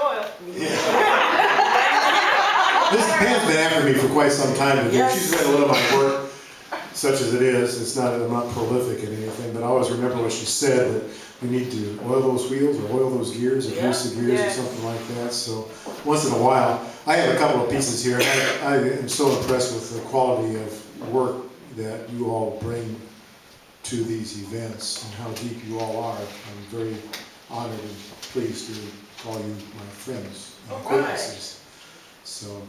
oil. This Pam's been after me for quite some time to do. Yes. She's read a little of my work, such as it is. I'm not prolific in anything, but I always remember what she said, that we need to oil those wheels or oil those gears or grease the gears or something like that. So once in a while, I have a couple of pieces here. I am so impressed with the quality of work that you all bring to these events and how deep you all are. I'm very honored and pleased to call you my friends and acquaintances. So,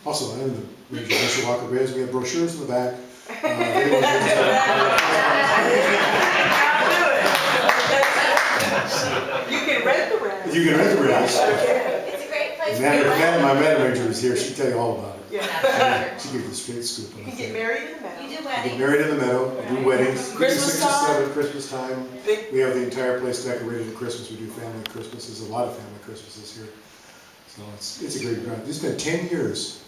also, I'm the Ranger Mr. Walker Reyes. We have brochures in the back. You can rent the rest. You can rent the rest. It's a great place to My be. Madam Ranger is here. She'll tell you all about it. Yeah. She'll give you the straight scoop. You can get married in the meadow. You do Get weddings. married in the meadow, do weddings. We do Christmas 6 or 7 time. Christmas time. Big. We have the entire place decorated at Christmas. We do family Christmases, a lot of family Christmases here. So it's a great ground. It's been 10 years.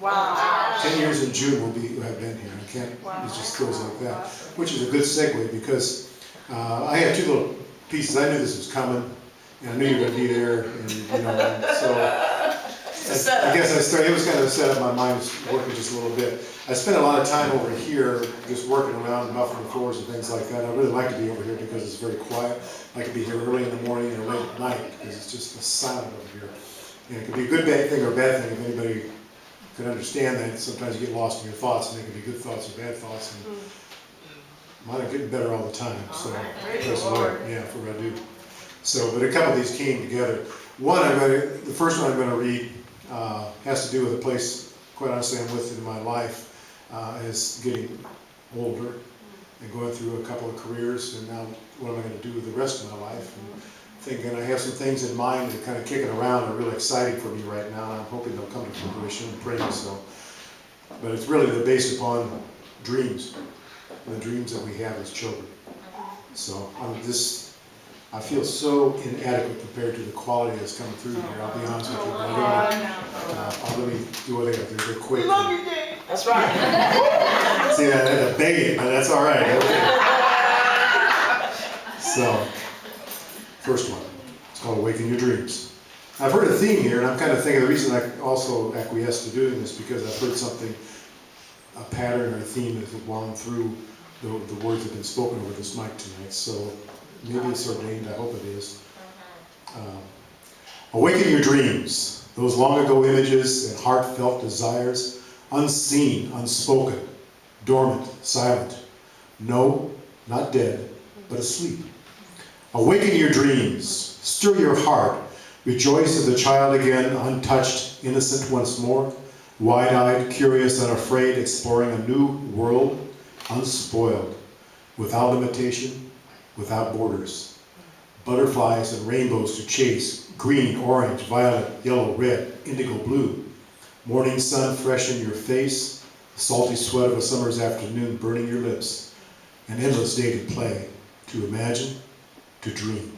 Wow. 10 years in June we'll have been here. I can't, it just goes like that. Which is a good segue because I have 2 little pieces. I knew this was coming and I knew you were going to be there. And, so I guess it was kind of a setup. My mind was working just a little bit. I spent a lot of time over here just working around, muffling the floors and things like that. I really like to be over here because it's very quiet. I like to be here early in the morning or late at night because it's just silent over here. And it could be a good thing or a bad thing if anybody can understand that. Sometimes you get lost in your thoughts and they can be good thoughts or bad thoughts. And mine are getting better all the time. So praise the Lord. Yeah, for what I do. So, but a couple of these came together. The first one I'm going to read has to do with a place, quite honestly, I'm with in my life as getting older and going through a couple of careers, and now what am I going to do with the rest of my life? And thinking I have some things in mind that are kind of kicking around are really exciting for me right now, and I'm hoping they'll come to fruition and praying so. But it's really based upon dreams, the dreams that we have as children. So I feel so inadequate compared to the quality that's coming through here. I'll be honest with you. I'll let me do what they're quick. We love you, Dave. That's right. See, I had to beg it, but that's all right. Okay. So, first one. It's called Awaken Your Dreams. I've heard a theme here, and I'm kind of thinking the reason I also acquiesced to doing this because I've heard something, a pattern or a theme that has wound through the words that have been spoken over this mic tonight. So, maybe it's ordained, I hope it is. Awaken your dreams, those long ago images and heartfelt desires, unseen, unspoken, dormant, silent. No, not dead, but asleep. Awaken your dreams, stir your heart, rejoice as a child again, untouched, innocent once more, wide-eyed, curious, unafraid, exploring a new world, unspoiled, without limitation, without borders. Butterflies and rainbows to chase, green, orange, violet, yellow, red, indigo blue. Morning sun fresh in your face, the salty sweat of a summer's afternoon burning your lips. An endless day to play, to imagine, to dream.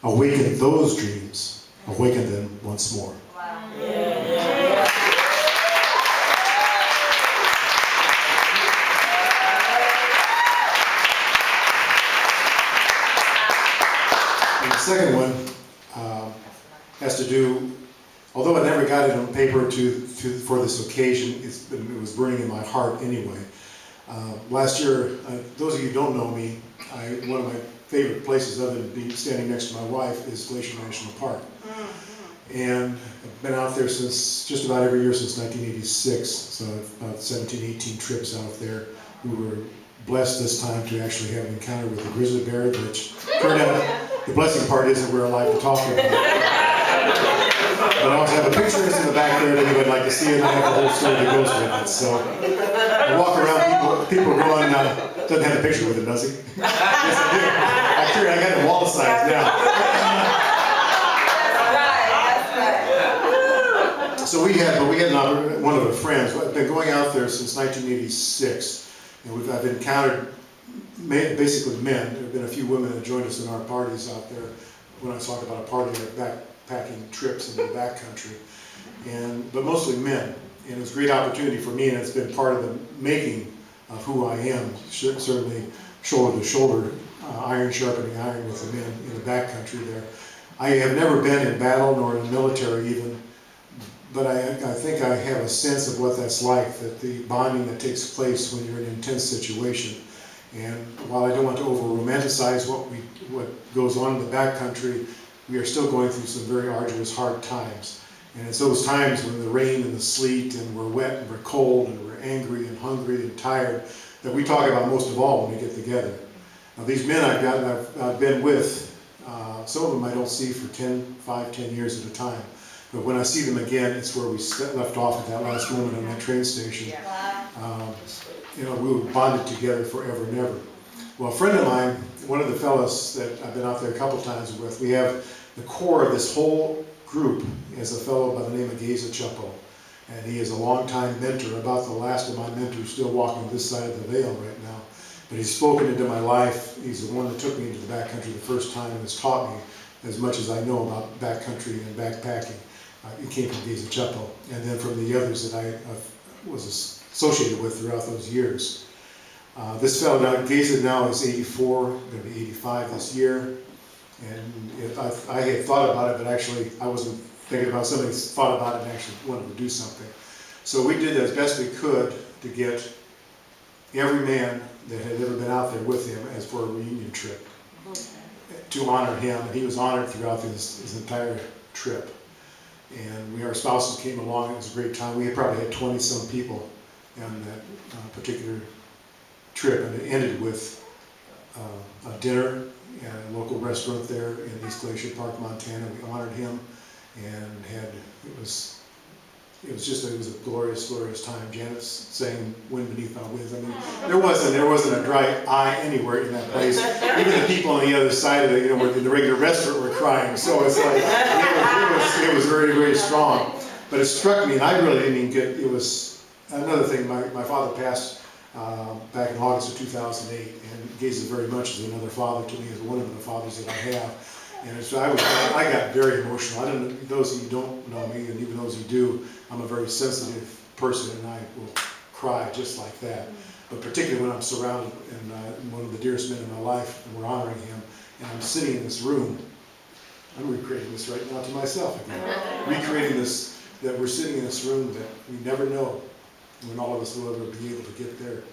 Awaken those dreams, awaken them once more. Wow. And the second one has to do, although I never got it on paper for this occasion, it was burning in my heart anyway. Last year, those of you who don't know me, one of my favorite places other than being standing next to my wife is Glacier National Park. And I've been out there since just about every year since 1986, so about 17, 18 trips out there. We were blessed this time to actually have an encounter with a grizzly bear, which turned out the blessing part isn't we're alive to talk about it. But I also have a picture in the back there that you would like to see, and I have the whole story that goes with it. So I walk around, people are going, doesn't have a picture with it, does he? Yes, I do. Actually, I got the wall size now. So we had one of our friends. I've been going out there since 1986, and I've encountered basically men. There have been a few women that joined us in our parties out there. When I talk about a party, like backpacking trips in the backcountry, but mostly men. And it was a great opportunity for me, and it's been part of the making of who I am. Certainly, shoulder to shoulder, iron sharpening iron with the men in the backcountry there. I have never been in battle nor in the military even, but I think I have a sense of what that's like, that the bonding that takes place when you're in an intense situation. And while I don't want to over-romanticize what goes on in the backcountry, we are still going through some very arduous, hard times. And it's those times when the rain and the sleet and we're wet and we're cold and we're angry and hungry and tired that we talk about most of all when we get together. Now these men I've been with, some of them I don't see for 5, 10 years at a time. But when I see them again, it's where we left off at that last moment on that train station. We were bonded together forever and ever. Well, a friend of mine, one of the fellows that I've been out there a couple times with, we have the core of this whole group is a fellow by the name of Geza Chapo. And he is a longtime mentor, about the last of my mentors, still walking this side of the veil right now. But he's spoken into my life. He's the one that took me into the backcountry the first time and has taught me as much as I know about backcountry and backpacking. He came from Geza Chapo, and then from the others that I was associated with throughout those years. This fellow now, Geza now is 84, going to be 85 this year. And if I had thought about it, but actually I wasn't thinking about it. Somebody thought about it and actually wanted to do something. So we did as best we could to get every man that had ever been out there with him as for a reunion trip to honor him, and he was honored throughout his entire trip. And our spouses came along. It was a great time. We had probably had 20-some people on that particular trip, and it ended with a dinner at a local restaurant there in East Glacier Park, Montana. We honored him, and it was a glorious, glorious time. Janet sang "Wind Beneath My Wings." I mean, there wasn't a dry eye anywhere in that place. Even the people on the other side of it, in the regular restaurant were crying. So it's like, it was very, very strong. But it struck me, and I really didn't even it was another thing. My father passed back in August of 2008, and Geza very much is another father to me, as one of the fathers that I have. And so I got very emotional. I don't know, those of you who don't know me, and even those who do, I'm a very sensitive person, and I will cry just like that. But particularly when I'm surrounded and one of the dearest men in my life, and we're honoring him, and I'm sitting in this room. I'm recreating this right now to myself again. Recreating this, that we're sitting in this room that we never know when all of us will ever be able to get there.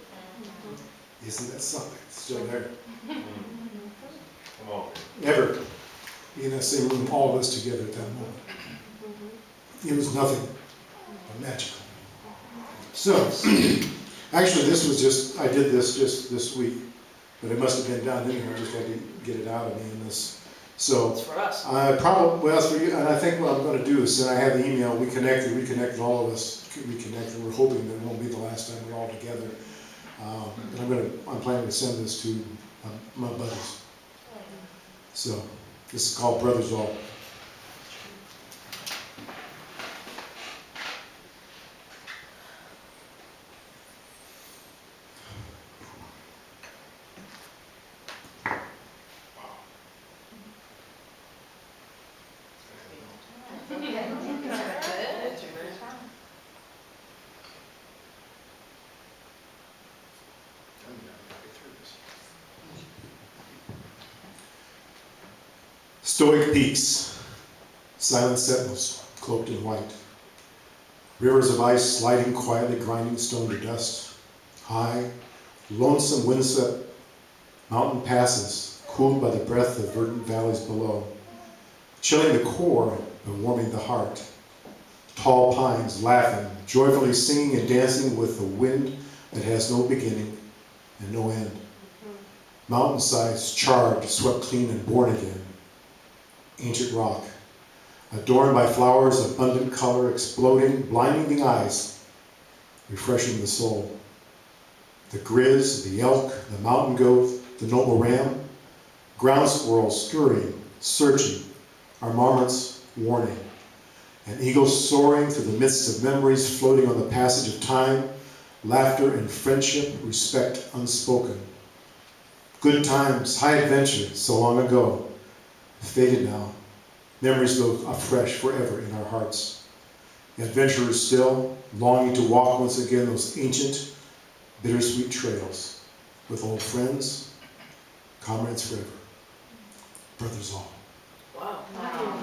Isn't that something? It's still there. Come on. Never be in that same room, all of us together at that moment. It was nothing but magical. So, actually I did this just this week, but it must have been done anyway. I just had to get it out of me in this. So, It's for us. it's for you, and I think what I'm going to do is, I have the email, we reconnected, all of us reconnected. We're hoping that it won't be the last time we're all together. And I'm planning to send this to my buddies. So, this is called Brothers All. Stoic peaks, silent sentinels, cloaked in white. Rivers of ice sliding quietly, grinding stone to dust. High, lonesome windswept mountain passes, cooled by the breath of verdant valleys below. Chilling the core, but warming the heart. Tall pines laughing, joyfully singing and dancing with the wind that has no beginning and no end. Mountainsides charred, swept clean and born again. Ancient rock, adorned by flowers, abundant color, exploding, blinding the eyes, refreshing the soul. The grizz, the elk, the mountain goat, the noble ram, ground squirrel scurrying, searching, our marmots warning, an eagle soaring through the midst of memories, floating on the passage of time, laughter and friendship, respect unspoken. Good times, high adventure, so long ago. Faded now, memories go afresh forever in our hearts. The adventurers still, longing to walk once again those ancient, bittersweet trails with old friends, comrades forever, brothers all. Wow. Wow.